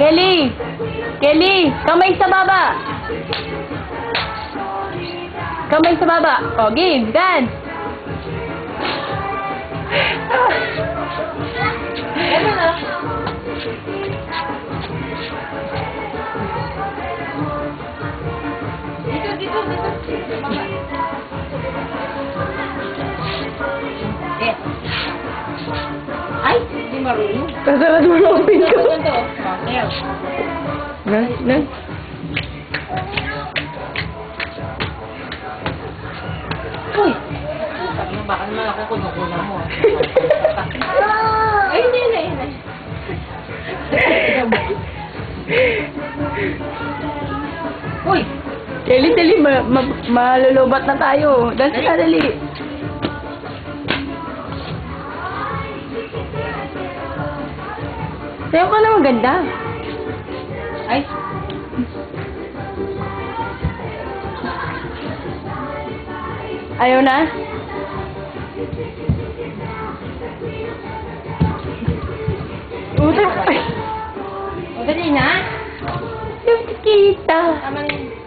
Kelly! Kelly! Kamay sa baba! Kamay sa baba. O, game. Gan. Ano na? Dito. Mama. Eh. Ay, hindi marunong. Kasarad mo na open ko. Ganito. Ayan. Na. Uy! Baka naman ako kunukuna mo. Ay, hindi. Uy! Kelly, dali. Malulubat na tayo. Dali. Sayo ka na maganda. Ay! Ayaw na? Utak. O, dali na. Yung kita. Tama na yun.